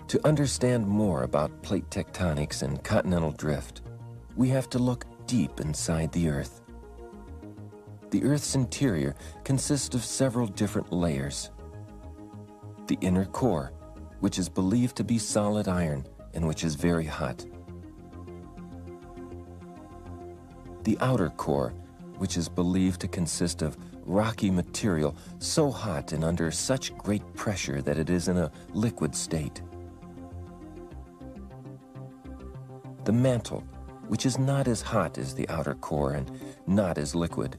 To understand more about plate tectonics and continental drift, we have to look deep inside the Earth. The Earth's interior consists of several different layers. The inner core, which is believed to be solid iron and which is very hot. The outer core, which is believed to consist of rocky material so hot and under such great pressure that it is in a liquid state. The mantle, which is not as hot as the outer core and not as liquid.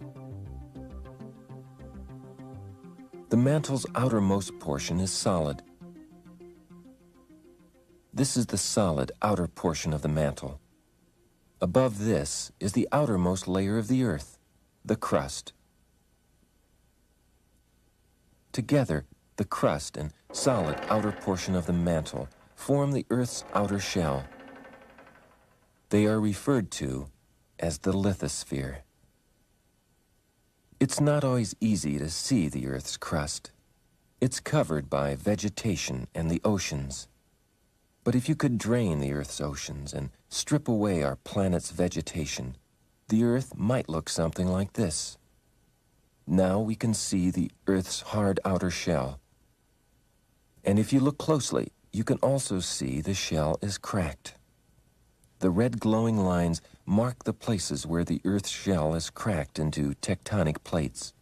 The mantle's outermost portion is solid. This is the solid outer portion of the mantle. Above this is the outermost layer of the Earth, the crust. Together, the crust and solid outer portion of the mantle form the Earth's outer shell. They are referred to as the lithosphere. It's not always easy to see the Earth's crust. It's covered by vegetation and the oceans. But if you could drain the Earth's oceans and strip away our planet's vegetation, the Earth might look something like this. Now we can see the Earth's hard outer shell. And if you look closely, you can also see the shell is cracked. The red glowing lines mark the places where the Earth's shell is cracked into tectonic plates.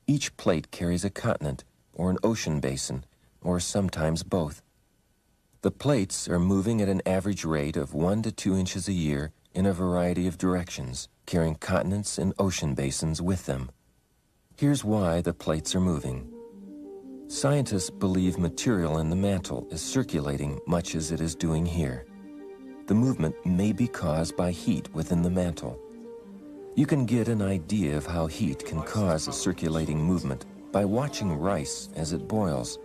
Each plate carries a continent or an ocean basin, or sometimes both. The plates are moving at an average rate of 1 to 2 inches a year in a variety of directions, carrying continents and ocean basins with them. Here's why the plates are moving. Scientists believe material in the mantle is circulating much as it is doing here. The movement may be caused by heat within the mantle. You can get an idea of how heat can cause a circulating movement by watching rice as it boils.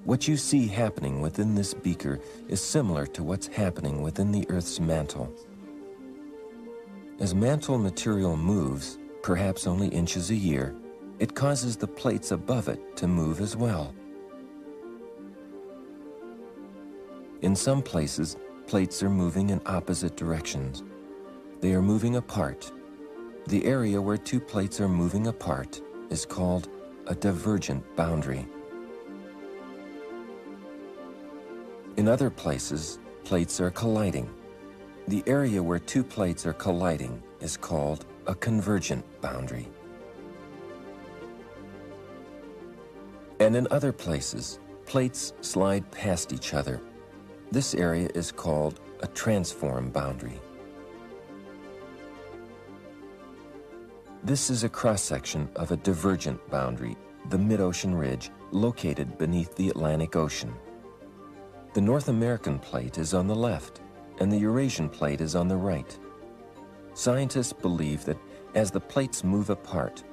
What you see happening within this beaker is similar to what's happening within the Earth's mantle. As mantle material moves, perhaps only inches a year, it causes the plates above it to move as well. In some places, plates are moving in opposite directions. They are moving apart. The area where two plates are moving apart is called a divergent boundary. In other places, plates are colliding. The area where two plates are colliding is called a convergent boundary. And in other places, plates slide past each other. This area is called a transform boundary. This is a cross-section of a divergent boundary, the mid-ocean ridge, located beneath the Atlantic Ocean. The North American plate is on the left, and the Eurasian plate is on the right. Scientists believe that as the plates move apart,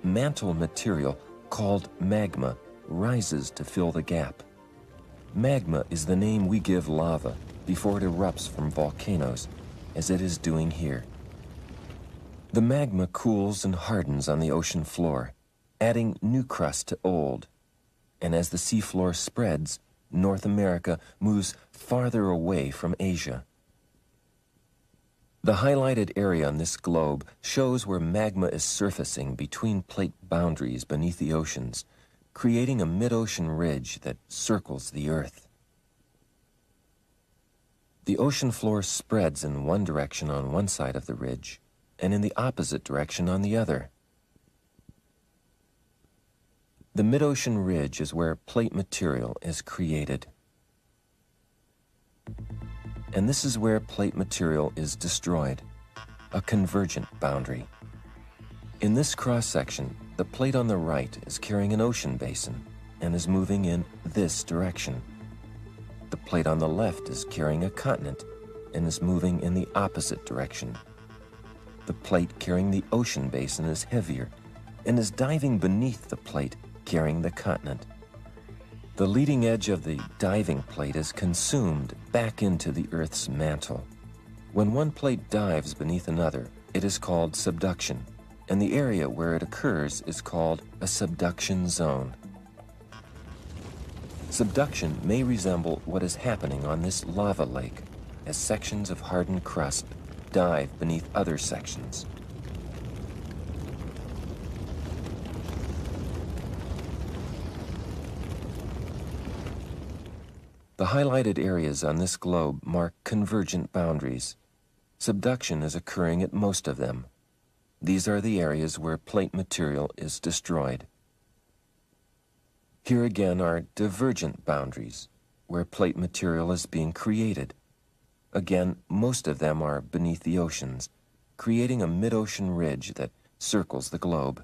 mantle material called magma rises to fill the gap. Magma is the name we give lava before it erupts from volcanoes, as it is doing here. The magma cools and hardens on the ocean floor, adding new crust to old. And as the seafloor spreads, North America moves farther away from Asia. The highlighted area on this globe shows where magma is surfacing between plate boundaries beneath the oceans, creating a mid-ocean ridge that circles the Earth. The ocean floor spreads in one direction on one side of the ridge, and in the opposite direction on the other. The mid-ocean ridge is where plate material is created. And this is where plate material is destroyed, a convergent boundary. In this cross-section, the plate on the right is carrying an ocean basin and is moving in this direction. The plate on the left is carrying a continent and is moving in the opposite direction. The plate carrying the ocean basin is heavier and is diving beneath the plate carrying the continent. The leading edge of the diving plate is consumed back into the Earth's mantle. When one plate dives beneath another, it is called subduction, and the area where it occurs is called a subduction zone. Subduction may resemble what is happening on this lava lake as sections of hardened crust dive beneath other sections. The highlighted areas on this globe mark convergent boundaries. Subduction is occurring at most of them. These are the areas where plate material is destroyed. Here again are divergent boundaries, where plate material is being created. Again, most of them are beneath the oceans, creating a mid-ocean ridge that circles the globe.